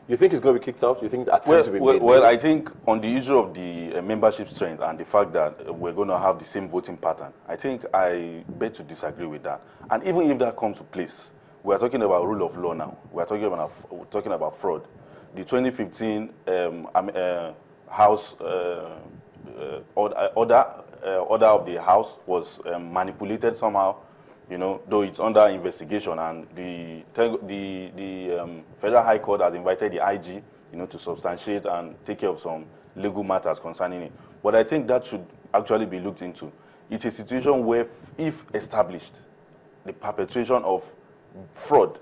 You think he's going to be kicked out? You think the attempt to be made? Well, I think on the issue of the membership strength and the fact that we're going to have the same voting pattern, I think I bet to disagree with that. And even if that comes to place, we're talking about rule of law now. We're talking about fraud. The 2015 House order of the House was manipulated somehow, you know, though it's under investigation, and the Federal High Court has invited the IG, you know, to substantiate and take care of some legal matters concerning it. But I think that should actually be looked into. It's a situation where, if established, the perpetration of fraud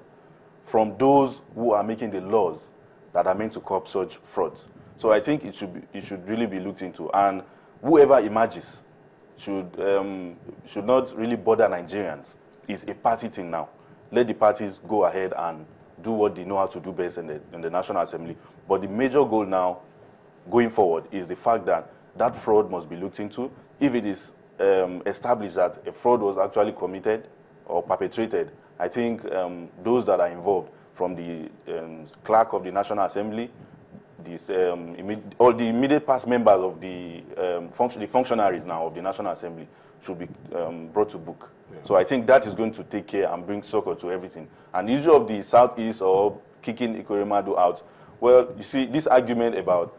from those who are making the laws that are meant to curb such frauds. So I think it should really be looked into, and whoever emerges should not really bother Nigerians. It's a party thing now. Let the parties go ahead and do what they know how to do best in the National Assembly. But the major goal now, going forward, is the fact that that fraud must be looked into. If it is established that a fraud was actually committed or perpetrated, I think those that are involved, from the clerk of the National Assembly, all the immediate past members of the functionaries now of the National Assembly, should be brought to book. Yeah. So I think that is going to take care and bring succor to everything. And the issue of the Southeast or kicking Ikorimadu out, well, you see, this argument about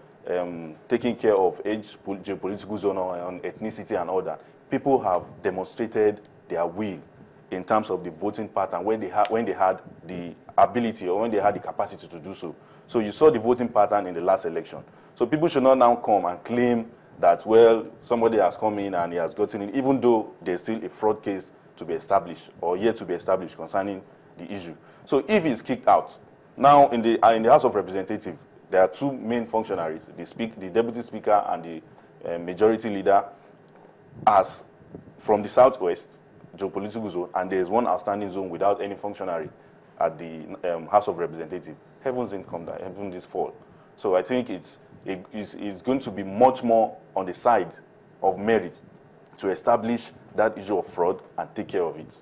taking care of age, geopolitical zone, on ethnicity and all that, people have demonstrated their will in terms of the voting pattern when they had the ability or when they had the capacity to do so. So you saw the voting pattern in the last election. So people should not now come and claim that, well, somebody has come in and he has gotten in, even though there's still a fraud case to be established or yet to be established concerning the issue. So if he's kicked out, now in the House of Representatives, there are two main functionaries, the Deputy Speaker and the Majority Leader, as from the Southwest geopolitical zone, and there's one outstanding zone without any functionary at the House of Representatives. Heavens didn't come down, heaven did fall. So I think it's going to be much more on the side of merit to establish that issue of fraud and take care of it.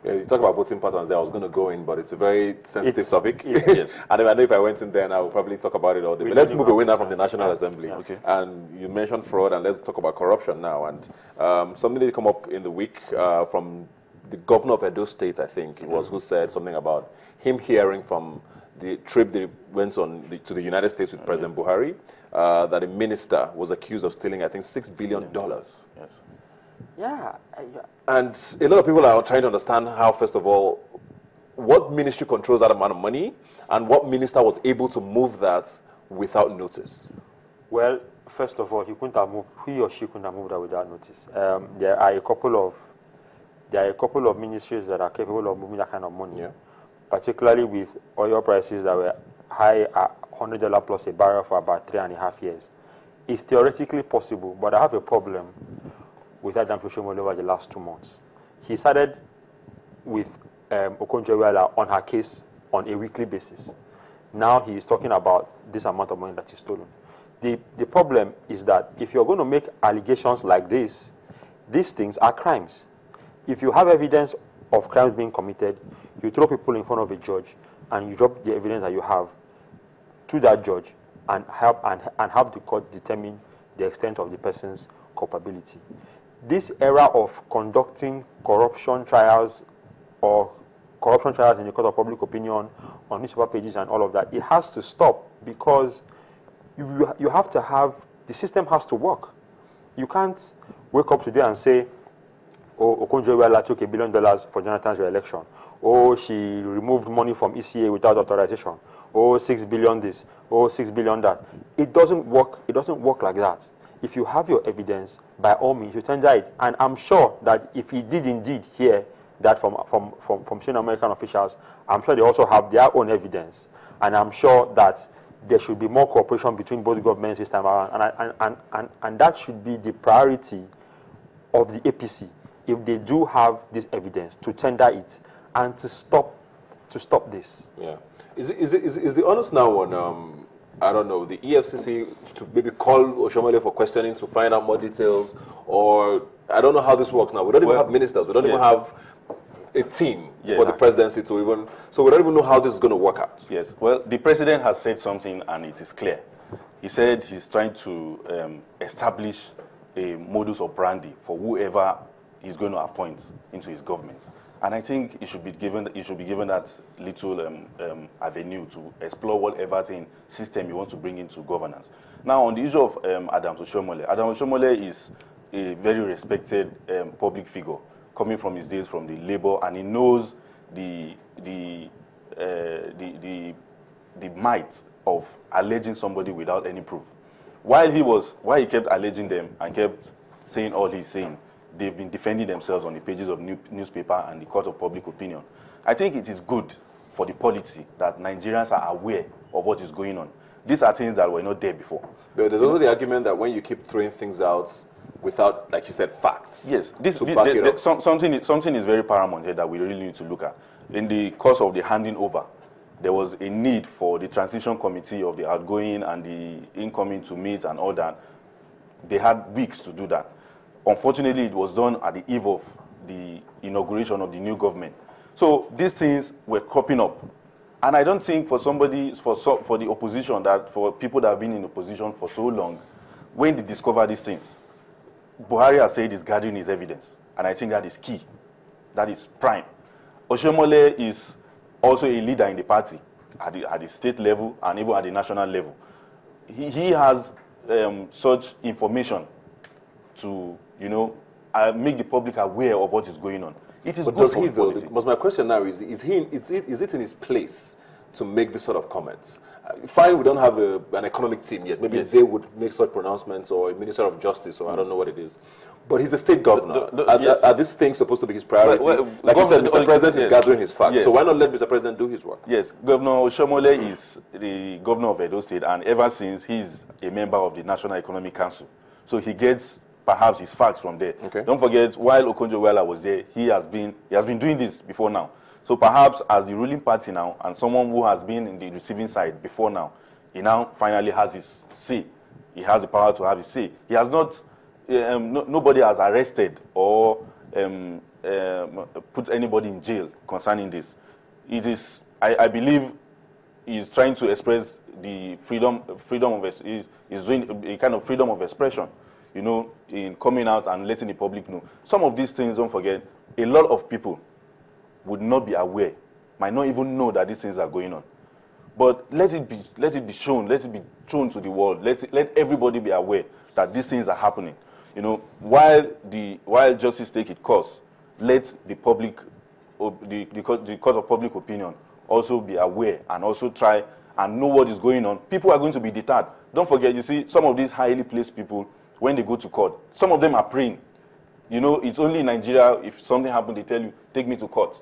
Yeah, you talk about voting patterns there. I was going to go in, but it's a very sensitive topic. Yes. And I know if I went in there, I would probably talk about it all day. But let's move away now from the National Assembly. Yeah. Okay. And you mentioned fraud, and let's talk about corruption now. And something did come up in the week from the governor of Edo State, I think it was, who said something about him hearing from the trip that he went on to the United States with President Buhari, that a minister was accused of stealing, I think, $6 billion. Yes. Yeah. And a lot of people are trying to understand how, first of all, what ministry controls that amount of money, and what minister was able to move that without notice? Well, first of all, he or she couldn't have moved that without notice. There are a couple of ministries that are capable of moving that kind of money, particularly with oil prices that were high at $100 plus a barrel for about 3.5 years. It's theoretically possible, but I have a problem with that Jamshid over the last 2 months. He started with Okonjo-Iweala on her case on a weekly basis. Now he is talking about this amount of money that is stolen. The problem is that if you're going to make allegations like this, these things are crimes. If you have evidence of crimes being committed, you throw people in front of a judge and you drop the evidence that you have to that judge and have the court determine the extent of the person's culpability. This era of conducting corruption trials or corruption trials in the court of public opinion on newspaper pages and all of that, it has to stop, because you have to have, the system has to work. You can't wake up today and say, oh, Okonjo-Iweala took $1 billion for Jonathan's re-election. Oh, she removed money from ECA without authorization. Oh, 6 billion this. Oh, 6 billion that. It doesn't work. It doesn't work like that. If you have your evidence, by all means, you tender it. And I'm sure that if he did indeed hear that from senior American officials, I'm sure they also have their own evidence. And I'm sure that there should be more cooperation between both governments this time around. And that should be the priority of the APC, if they do have this evidence, to tender it and to stop this. Yeah. Is the honest now on, I don't know, the EFCC to maybe call Oshomole for questioning to find out more details? Or I don't know how this works now. We don't even have ministers. We don't even have a team for the presidency to even, so we don't even know how this is going to work out. Yes, well, the president has said something and it is clear. He said he's trying to establish a modus operandi for whoever he's going to appoint into his government. And I think he should be given that little avenue to explore whatever system you want to bring into governance. Now, on the issue of Adams Oshiomhole, Adams Oshiomhole is a very respected public figure, coming from his days from the Labour, and he knows the might of alleging somebody without any proof. While he kept alleging them and kept saying all he's saying, they've been defending themselves on the pages of newspaper and the court of public opinion. I think it is good for the polity that Nigerians are aware of what is going on. These are things that were not there before. But there's also the argument that when you keep throwing things out without, like you said, facts. Yes, something is very paramount here that we really need to look at. In the course of the handing over, there was a need for the transition committee of the outgoing and the incoming to meet and all that. They had weeks to do that. Unfortunately, it was done at the eve of the inauguration of the new government. So these things were cropping up. And I don't think for the opposition, for people that have been in opposition for so long, when they discover these things, Buhari has said he's gathering his evidence. And I think that is key. That is prime. Oshiomhole is also a leader in the party at the state level and even at the national level. He has such information to, make the public aware of what is going on. It is good for the polity. Because my question now is it in his place to make this sort of comments? Fine, we don't have an economic team yet. Maybe they would make such pronouncements, or a minister of justice, or I don't know what it is. But he's a state governor. Are these things supposed to be his priority? Like you said, Mr. President is gathering his facts. So why not let Mr. President do his work? Yes, Governor Oshiomhole is the governor of Edo State, and ever since he's a member of the National Economic Council. So he gets perhaps his facts from there. Okay. Don't forget, while Okonjo-Iweala was there, he has been doing this before now. So perhaps as the ruling party now, and someone who has been in the receiving side before now, he now finally has his say. He has the power to have his say. He has not, nobody has arrested or put anybody in jail concerning this. It is, I believe, he's trying to express the freedom of, he's doing a kind of freedom of expression, in coming out and letting the public know. Some of these things, don't forget, a lot of people would not be aware, might not even know that these things are going on. But let it be shown to the world. Let everybody be aware that these things are happening. While justice take its course, let the public, the court of public opinion also be aware and also try and know what is going on. People are going to be deterred. Don't forget, you see, some of these highly placed people, when they go to court, some of them are praying. It's only in Nigeria, if something happens, they tell you, take me to court.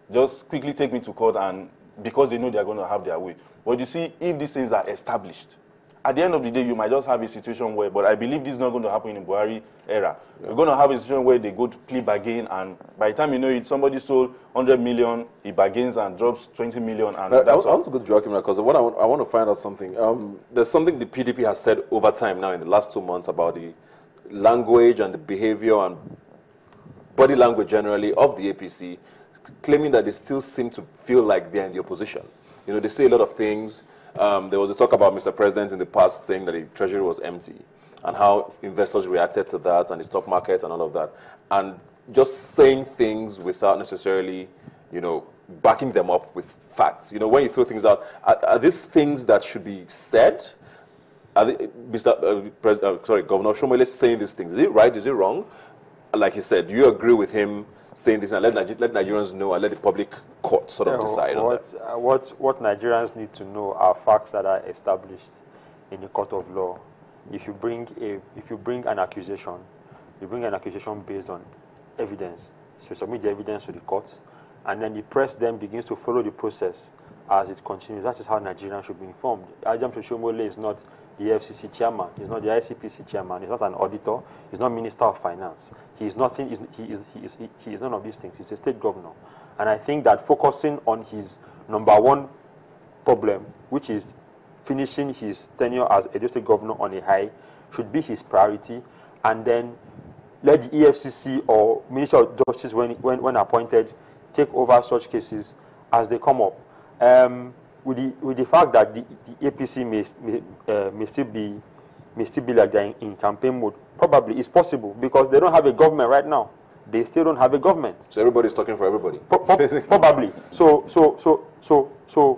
Just quickly take me to court, and because they know they are going to have their way. But you see, if these things are established, at the end of the day, you might just have a situation where, but I believe this is not going to happen in the Buhari era. We're going to have a situation where they go to plea bargain, and by the time you know it, somebody stole 100 million, he bargains and drops 20 million. And I want to go to Joachim because I want to find out something. There's something the PDP has said over time now in the last 2 months about the language and the behavior and body language generally of the APC, claiming that they still seem to feel like they're in the opposition. They say a lot of things. There was a talk about Mr. President in the past saying that the treasury was empty and how investors reacted to that and the stock market and all of that. And just saying things without necessarily, backing them up with facts. When you throw things out, are these things that should be said? Are they, Governor Oshiomhole saying these things? Is it right? Is it wrong? Like he said, do you agree with him saying this and let Nigerians know and let the public court sort of decide on that? What Nigerians need to know are facts that are established in the court of law. If you bring an accusation, you bring an accusation based on evidence. So you submit the evidence to the court, and then the press then begins to follow the process as it continues. That is how Nigerians should be informed. Adams Oshiomhole is not the FCC chairman, he's not the ICPC chairman, he's not an auditor, he's not Minister of Finance. He is nothing, he is none of these things. He's a state governor. And I think that focusing on his #1 problem, which is finishing his tenure as Edo State governor on a high, should be his priority, and then let the EFCC or Minister of Justice, when appointed, take over such cases as they come up. With the fact that the APC may still be like they're in campaign mode, probably it's possible because they don't have a government right now. They still don't have a government. So everybody's talking for everybody. Probably. So,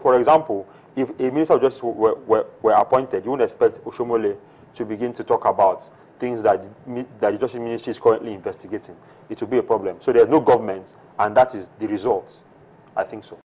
for example, if a Minister of Justice were appointed, you wouldn't expect Oshomole to begin to talk about things that the Justice Ministry is currently investigating. It will be a problem. So there's no government, and that is the result. I think so.